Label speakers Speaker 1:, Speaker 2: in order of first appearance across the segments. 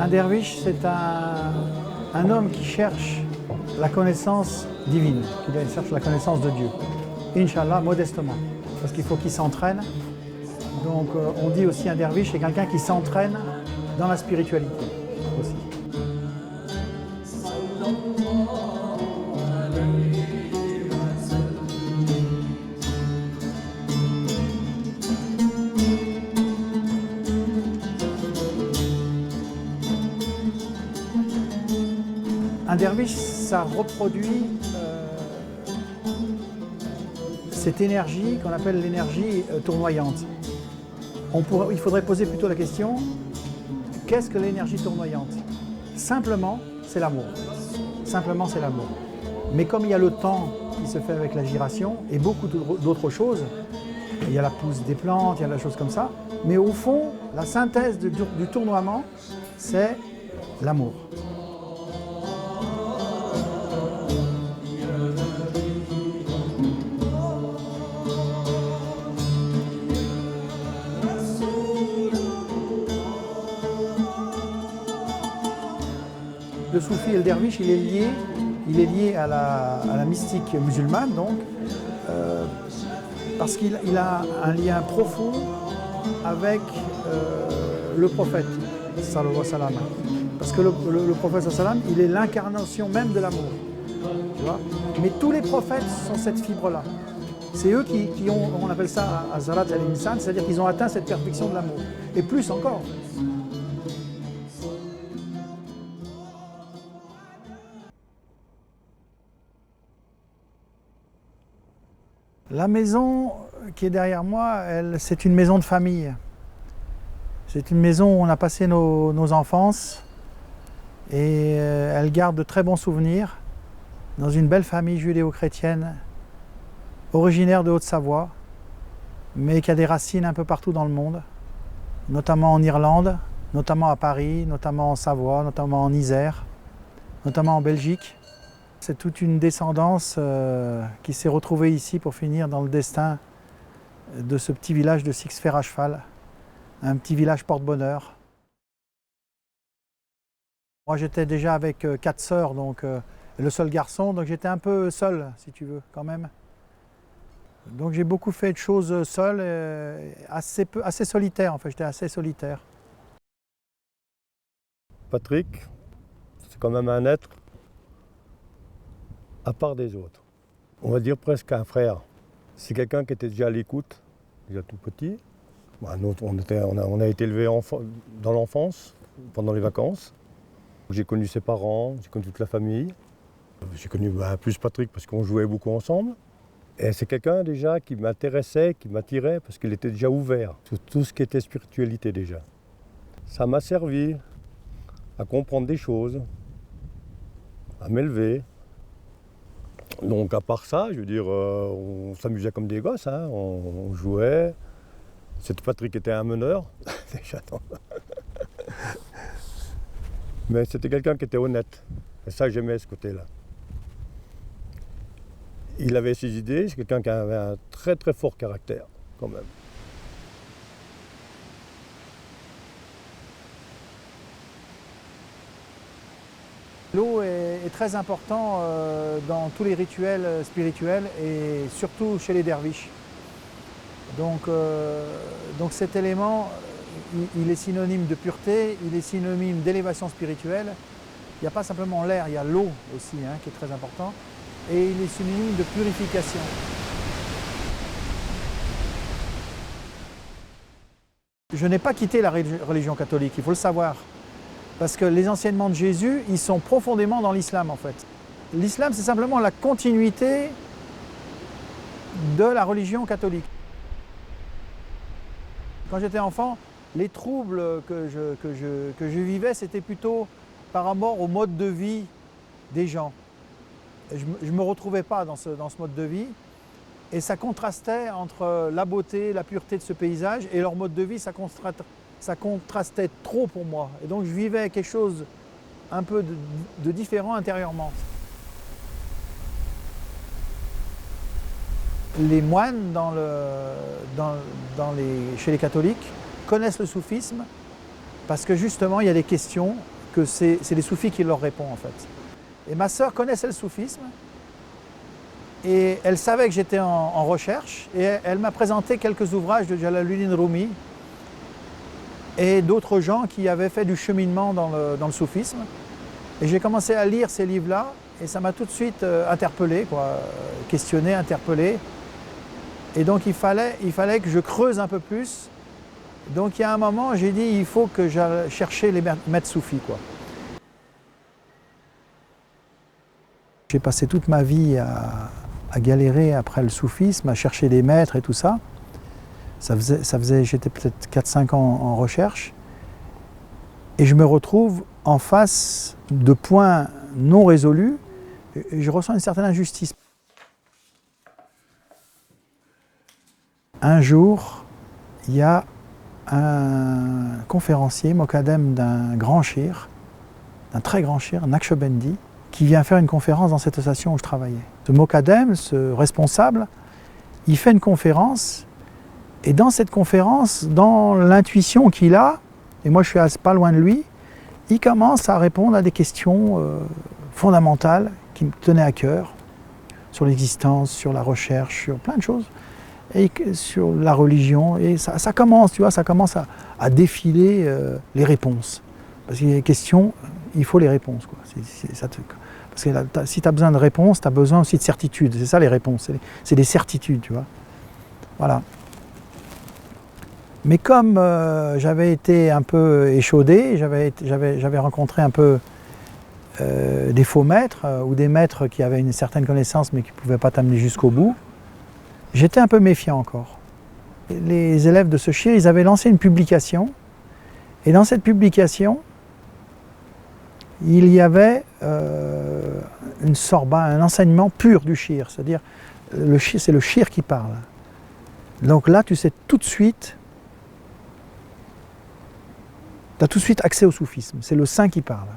Speaker 1: derviche, c'est un homme qui cherche la connaissance divine, qui cherche la connaissance de Dieu. Inch'Allah, modestement, parce qu'il faut qu'il s'entraîne. Donc on dit aussi un derviche, c'est quelqu'un qui s'entraîne dans la spiritualité aussi. Un derviche, ça reproduit cette énergie qu'on appelle l'énergie tournoyante. Il faudrait poser plutôt la question, qu'est-ce que l'énergie tournoyante? Simplement, c'est l'amour. Simplement, c'est l'amour. Mais comme il y a le temps qui se fait avec la giration et beaucoup d'autres choses, il y a la pousse des plantes, il y a des choses comme ça, mais au fond, la synthèse du tournoiement, c'est l'amour. Le soufi et le derviche, il est lié à la mystique musulmane, donc, parce qu'il a un lien profond avec le prophète, sallallahu alayhi wa sallam. Parce que le prophète, sallallahu alayhi wa sallam, il est l'incarnation même de l'amour. Tu vois? Mais tous les prophètes sont cette fibre-là. C'est eux qui ont, on appelle ça Azarat al-Insan, c'est-à-dire qu'ils ont atteint cette perfection de l'amour. Et plus encore. La maison qui est derrière moi, c'est une maison de famille. C'est une maison où on a passé nos enfances et elle garde de très bons souvenirs dans une belle famille judéo-chrétienne, originaire de Haute-Savoie, mais qui a des racines un peu partout dans le monde, notamment en Irlande, notamment à Paris, notamment en Savoie, notamment en Isère, notamment en Belgique. C'est toute une descendance qui s'est retrouvée ici pour finir dans le destin de ce petit village de Sixfer à cheval, un petit village porte-bonheur. Moi j'étais déjà avec 4 sœurs, donc le seul garçon, donc j'étais un peu seul, si tu veux, quand même. Donc j'ai beaucoup fait de choses seul, assez solitaire en fait, j'étais assez solitaire.
Speaker 2: Patrick, c'est quand même un être à part des autres. On va dire presque un frère. C'est quelqu'un qui était déjà à l'écoute, déjà tout petit. On a été élevés dans l'enfance, pendant les vacances. J'ai connu ses parents, j'ai connu toute la famille. J'ai connu plus Patrick parce qu'on jouait beaucoup ensemble. Et c'est quelqu'un déjà qui m'intéressait, qui m'attirait parce qu'il était déjà ouvert sur tout ce qui était spiritualité déjà. Ça m'a servi à comprendre des choses, à m'élever. Donc à part ça, je veux dire, on s'amusait comme des gosses, hein, on jouait. C'était Patrick était un meneur, déjà non. Mais c'était quelqu'un qui était honnête. Et ça, j'aimais ce côté-là. Il avait ses idées, c'est quelqu'un qui avait un très très fort caractère, quand même.
Speaker 1: L'eau est très important dans tous les rituels spirituels et surtout chez les derviches. Donc cet élément, il est synonyme de pureté, il est synonyme d'élévation spirituelle. Il n'y a pas simplement l'air, il y a l'eau aussi hein, qui est très important. Et il est synonyme de purification. Je n'ai pas quitté la religion catholique, il faut le savoir. Parce que les enseignements de Jésus, ils sont profondément dans l'islam en fait. L'islam, c'est simplement la continuité de la religion catholique. Quand j'étais enfant, les troubles que je vivais, c'était plutôt par rapport au mode de vie des gens. Je ne me retrouvais pas dans ce mode de vie et ça contrastait entre la beauté, la pureté de ce paysage et leur mode de vie, ça contrastait trop pour moi. Et donc je vivais quelque chose un peu de différent intérieurement. Les moines chez les catholiques connaissent le soufisme parce que justement il y a des questions que c'est les soufis qui leur répondent en fait. Et ma sœur connaissait le soufisme et elle savait que j'étais en recherche et elle m'a présenté quelques ouvrages de Jalaluddin Rumi et d'autres gens qui avaient fait du cheminement dans le soufisme. Et j'ai commencé à lire ces livres-là et ça m'a tout de suite interpellé, questionné, interpellé. Et donc il fallait que je creuse un peu plus. Donc il y a un moment, j'ai dit il faut que j'aille chercher les maîtres soufis, quoi. J'ai passé toute ma vie à galérer après le soufisme, à chercher des maîtres et tout ça. J'étais peut-être 4-5 ans en recherche. Et je me retrouve en face de points non résolus et je ressens une certaine injustice. Un jour, il y a un conférencier, Mokadem d'un grand shir, d'un très grand shir, Naqshbendi, qui vient faire une conférence dans cette association où je travaillais. Ce Mokadem, ce responsable, il fait une conférence et dans cette conférence, dans l'intuition qu'il a, et moi je suis pas loin de lui, il commence à répondre à des questions fondamentales qui me tenaient à cœur, sur l'existence, sur la recherche, sur plein de choses, et sur la religion. Et ça commence, tu vois, ça commence à défiler les réponses. Parce qu'il y a des questions, il faut les réponses, quoi. Parce que là, si tu as besoin de réponses, tu as besoin aussi de certitudes. C'est ça les réponses, c'est des certitudes, tu vois. Voilà. Mais comme j'avais été un peu échaudé, j'avais rencontré un peu des faux maîtres ou des maîtres qui avaient une certaine connaissance mais qui ne pouvaient pas t'amener jusqu'au bout, j'étais un peu méfiant encore. Les élèves de ce shir, ils avaient lancé une publication et dans cette publication, il y avait une sorba, un enseignement pur du shir, c'est-à-dire c'est le shir qui parle. Donc là, tu sais tout de suite, tu as tout de suite accès au soufisme, c'est le saint qui parle.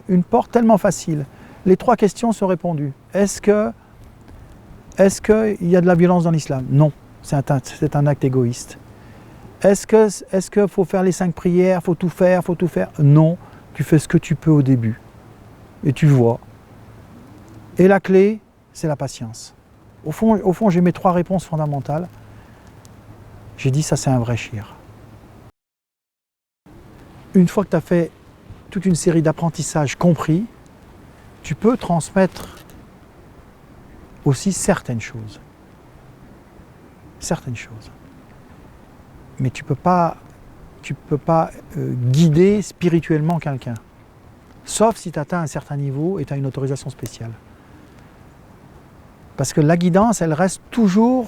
Speaker 1: Une porte tellement facile. Les 3 questions sont répondues. Est-ce qu'il y a de la violence dans l'islam? Non, c'est un acte égoïste. Est-ce qu'il faut faire les 5 prières, faut tout faire? Non, tu fais ce que tu peux au début. Et tu vois. Et la clé, c'est la patience. Au fond, j'ai mes 3 réponses fondamentales. J'ai dit, ça c'est un vrai shir. Une fois que tu as fait toute une série d'apprentissages compris, tu peux transmettre aussi certaines choses. Certaines choses. Mais tu peux pas guider spirituellement quelqu'un. Sauf si tu atteins un certain niveau et tu as une autorisation spéciale. Parce que la guidance, elle reste toujours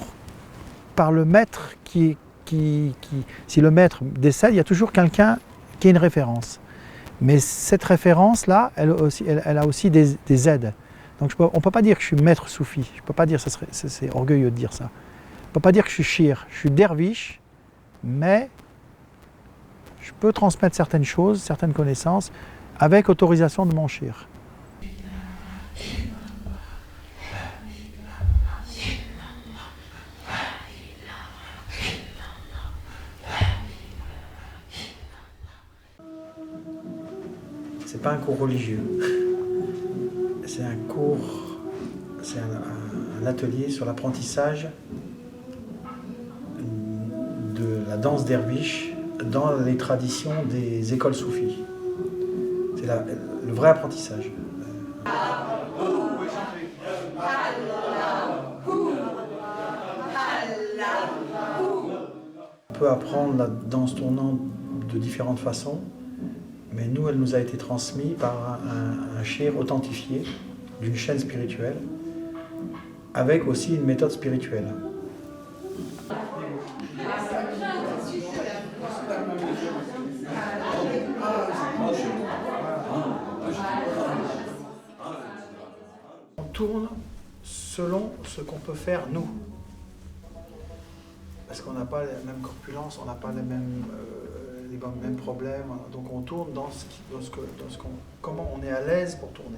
Speaker 1: par le maître si le maître décède, il y a toujours quelqu'un qui a une référence. Mais cette référence-là, elle a aussi des aides. Donc on ne peut pas dire que je suis maître soufi. Je ne peux pas dire, c'est orgueilleux de dire ça. On ne peut pas dire que je suis shir. Je suis derviche, mais je peux transmettre certaines choses, certaines connaissances, avec autorisation de mon shir. C'est pas un cours religieux, c'est un atelier sur l'apprentissage de la danse derviche dans les traditions des écoles soufis. C'est le vrai apprentissage. On peut apprendre la danse tournante de différentes façons. Mais nous, elle nous a été transmise par un shir authentifié d'une chaîne spirituelle, avec aussi une méthode spirituelle. On tourne selon ce qu'on peut faire nous. Parce qu'on n'a pas la même corpulence, on n'a pas les mêmes problèmes, donc on tourne comment on est à l'aise pour tourner.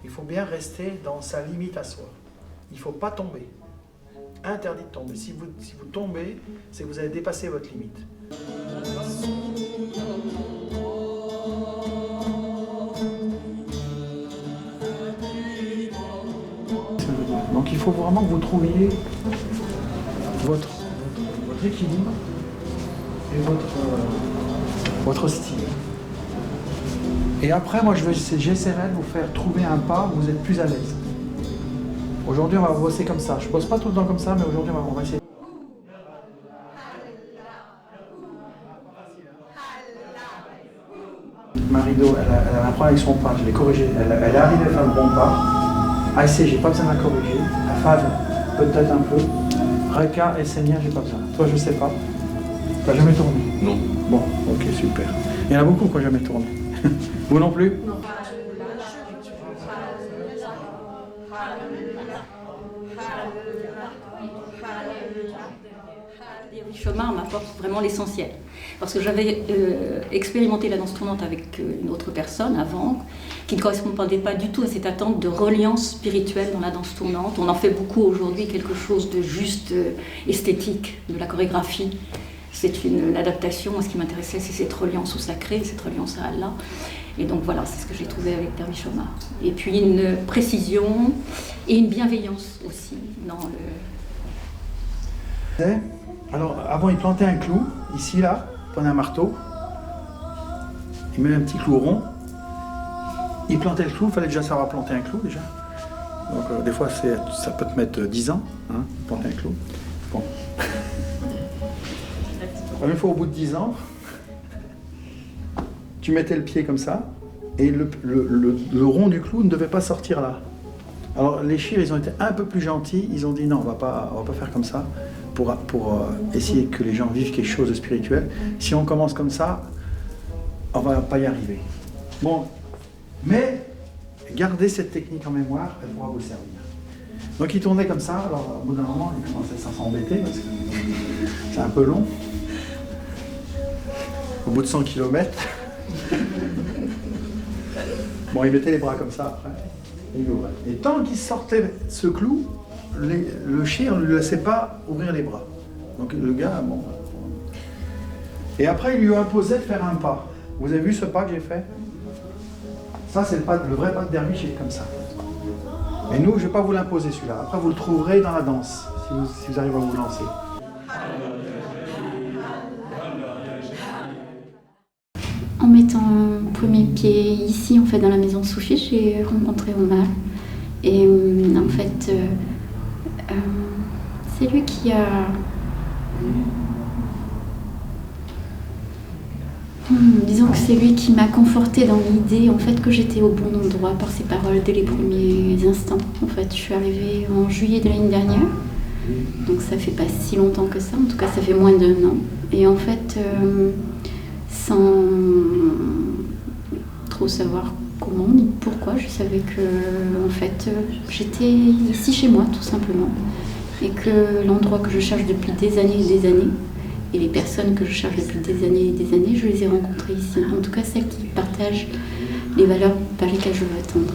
Speaker 1: Il faut bien rester dans sa limite à soi. Il ne faut pas tomber. Interdit de tomber. Si vous tombez, c'est que vous avez dépassé votre limite. faut vraiment que vous trouviez votre équilibre et votre style. Et après, moi, j'essaierai de vous faire trouver un pas où vous êtes plus à l'aise. Aujourd'hui, on va bosser comme ça. Je ne bosse pas tout le temps comme ça, mais aujourd'hui, on va essayer. Marido, elle a un problème avec son pas, je l'ai corrigé. Elle est arrivée à faire le bon pas. AIC, j'ai pas besoin de la corriger. La Fave, peut-être un peu. Reka et Seigneur, j'ai pas besoin. Toi, je sais pas. T'as jamais tourné?
Speaker 3: Non.
Speaker 1: Bon, ok, super. Il y en a beaucoup qui n'ont jamais tourné. Vous non plus? Non.
Speaker 4: Chomard m'apporte vraiment l'essentiel. Parce que j'avais expérimenté la danse tournante avec une autre personne avant, qui ne correspondait pas du tout à cette attente de reliance spirituelle dans la danse tournante. On en fait beaucoup aujourd'hui quelque chose de juste esthétique, de la chorégraphie. C'est une adaptation. Moi, ce qui m'intéressait, c'est cette reliance au sacré, cette reliance à Allah. Et donc voilà, c'est ce que j'ai trouvé avec Dervish Chomard. Et puis une précision et une bienveillance aussi dans le...
Speaker 1: Alors, avant, il plantait un clou, ici, là, il prenait un marteau, il met un petit clou rond, il plantait le clou, il fallait déjà savoir planter un clou, déjà. Donc, des fois, ça peut te mettre 10 ans, hein, planter un clou. Bon. Une fois au bout de 10 ans, tu mettais le pied comme ça, et le rond du clou ne devait pas sortir là. Alors, les chires, ils ont été un peu plus gentils, ils ont dit non, on va pas faire comme ça. Pour essayer que les gens vivent quelque chose de spirituel. Si on commence comme ça, on ne va pas y arriver. Bon, mais gardez cette technique en mémoire, elle pourra vous servir. Donc il tournait comme ça, alors au bout d'un moment, il commençait à s'embêter parce que c'est un peu long. Au bout de 100 km, bon, il mettait les bras comme ça après, et il ouvrait. Et tant qu'il sortait ce clou, le chien ne lui laissait pas ouvrir les bras. Donc le gars, bon. Et après, il lui imposait de faire un pas. Vous avez vu ce pas que j'ai fait? Ça, c'est le vrai pas de derviche, il est comme ça. Mais nous, je ne vais pas vous l'imposer celui-là. Après, vous le trouverez dans la danse, si vous arrivez à vous lancer.
Speaker 4: En mettant un premier pied ici, en fait, dans la maison Soufi, j'ai rencontré Omar. Et en fait, c'est lui qui a... disons que c'est lui qui m'a confortée dans l'idée en fait que j'étais au bon endroit par ses paroles dès les premiers instants. En fait, je suis arrivée en juillet de l'année dernière, donc ça fait pas si longtemps que ça, en tout cas ça fait moins d'1 an. Et en fait, sans trop savoir comment ni pourquoi, je savais que en fait j'étais ici chez moi tout simplement, et que l'endroit que je cherche depuis des années et des années, et les personnes que je cherche depuis des années et des années, je les ai rencontrées ici. En tout cas, celles qui partagent les valeurs par lesquelles je veux tendre.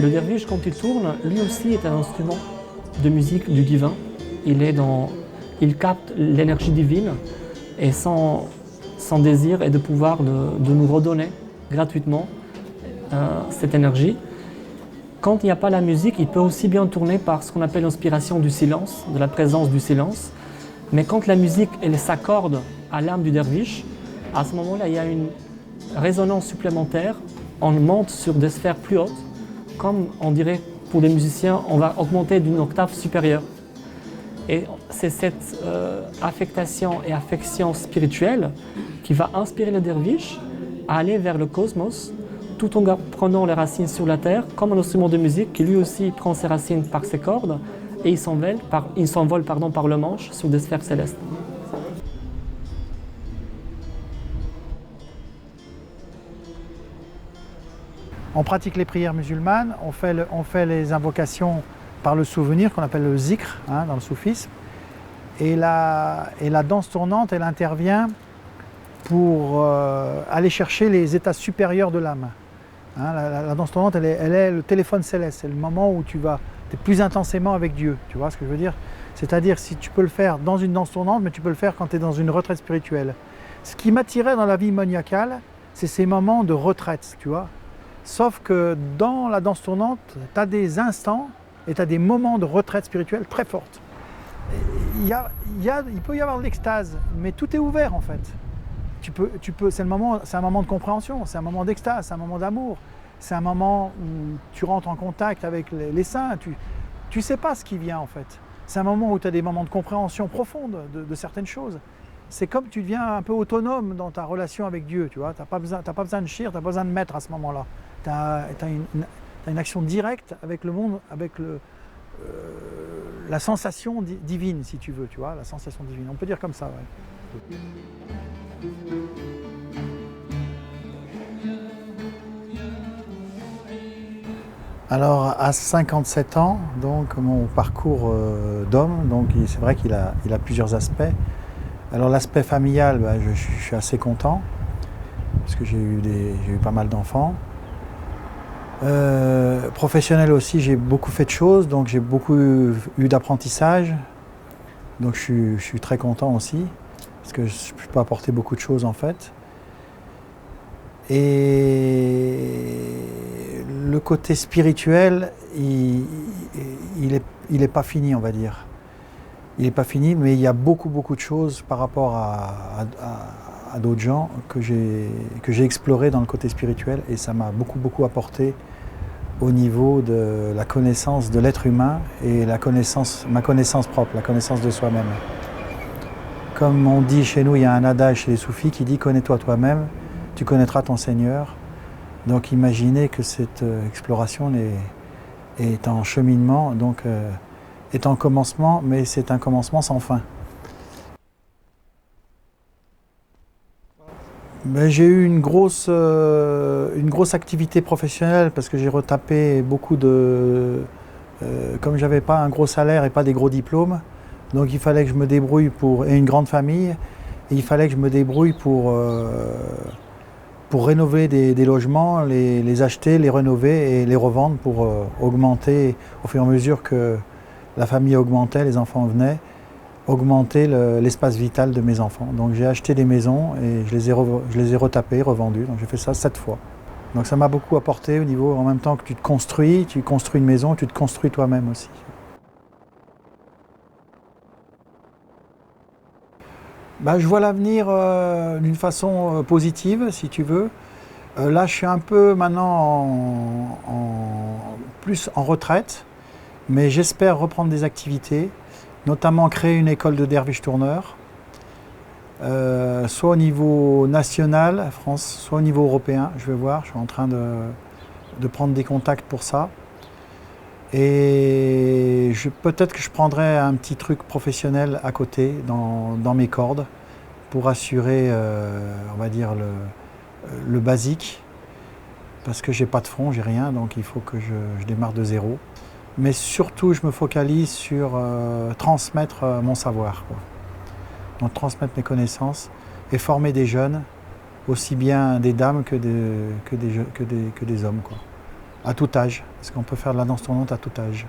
Speaker 5: Le derviche, quand il tourne, lui aussi est un instrument de musique du divin. Il capte l'énergie divine et son désir est de pouvoir de nous redonner gratuitement cette énergie. Quand il n'y a pas la musique, il peut aussi bien tourner par ce qu'on appelle l'inspiration du silence, de la présence du silence. Mais quand la musique elle s'accorde à l'âme du derviche, à ce moment-là, il y a une résonance supplémentaire. On monte sur des sphères plus hautes, comme on dirait pour les musiciens, on va augmenter d'une octave supérieure. Et c'est cette affectation et affection spirituelle qui va inspirer le derviche à aller vers le cosmos, tout en prenant les racines sur la terre, comme un instrument de musique qui lui aussi prend ses racines par ses cordes et il s'envole par le manche sur des sphères célestes.
Speaker 1: On pratique les prières musulmanes, on fait les invocations par le souvenir qu'on appelle le zikr dans le soufisme. Et la danse tournante, elle intervient pour aller chercher les états supérieurs de l'âme. Hein, la danse tournante, elle est le téléphone céleste, c'est le moment où tu es plus intensément avec Dieu, tu vois ce que je veux dire? C'est-à-dire si tu peux le faire dans une danse tournante, mais tu peux le faire quand tu es dans une retraite spirituelle. Ce qui m'attirait dans la vie moniacale, c'est ces moments de retraite, tu vois. Sauf que dans la danse tournante, tu as des instants et tu as des moments de retraite spirituelle très fortes. Il peut y avoir de l'extase, mais tout est ouvert en fait. C'est un moment de compréhension, c'est un moment d'extase, c'est un moment d'amour, c'est un moment où tu rentres en contact avec les saints, tu sais pas ce qui vient en fait. C'est un moment où tu as des moments de compréhension profonde de certaines choses. C'est comme tu deviens un peu autonome dans ta relation avec Dieu, tu vois. Tu n'as pas besoin de chir, tu n'as pas besoin de maître à ce moment-là. Tu as une action directe avec le monde, avec la sensation divine, si tu veux, tu vois, la sensation divine. On peut dire comme ça, ouais. Alors, à 57 ans, donc mon parcours d'homme, donc c'est vrai qu'il a plusieurs aspects. Alors l'aspect familial, je suis assez content, parce que j'ai eu pas mal d'enfants. Professionnel aussi, j'ai beaucoup fait de choses, donc j'ai beaucoup eu d'apprentissage. Donc je suis très content aussi, parce que je peux apporter beaucoup de choses en fait. Et le côté spirituel, il est pas fini, on va dire. Il n'est pas fini, mais il y a beaucoup de choses par rapport à d'autres gens que j'ai exploré dans le côté spirituel, et ça m'a beaucoup apporté au niveau de la connaissance de l'être humain et ma connaissance propre, la connaissance de soi-même. Comme on dit chez nous, il y a un adage chez les soufis qui dit « Connais-toi toi-même, tu connaîtras ton Seigneur ». Donc imaginez que cette exploration est en cheminement, donc est en commencement, mais c'est un commencement sans fin. J'ai eu une grosse activité professionnelle parce que j'ai retapé beaucoup comme j'avais pas un gros salaire et pas des gros diplômes, donc il fallait que je me débrouille et une grande famille, et il fallait que je me débrouille pour rénover des logements, les acheter, les rénover et les revendre pour augmenter, au fur et à mesure que la famille augmentait, les enfants venaient, augmenter l'espace vital de mes enfants. Donc j'ai acheté des maisons et je les ai retapées, revendues. Donc j'ai fait ça 7 fois. Donc ça m'a beaucoup apporté au niveau, en même temps que tu construis une maison, tu te construis toi-même aussi. Je vois l'avenir d'une façon positive, si tu veux. Là, je suis un peu maintenant plus en retraite, mais j'espère reprendre des activités, notamment créer une école de derviche tourneur, soit au niveau national, France, soit au niveau européen. Je vais voir, je suis en train de prendre des contacts pour ça. Et peut-être que je prendrai un petit truc professionnel à côté, dans mes cordes, pour assurer, on va dire, le basique, parce que j'ai pas de fonds, j'ai rien, donc il faut que je démarre de zéro. Mais surtout, je me focalise sur transmettre mon savoir, quoi. Donc transmettre mes connaissances et former des jeunes, aussi bien des dames que des hommes, quoi. À tout âge, parce qu'on peut faire de la danse tournante à tout âge.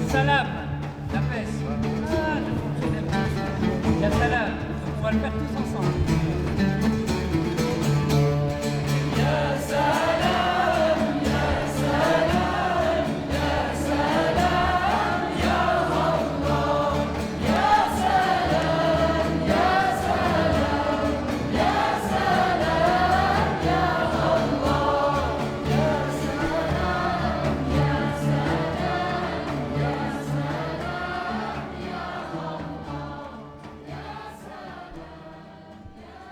Speaker 3: Salam, la fesse. Ah, je fonctionnais pas. La salam, on va le faire tous ensemble.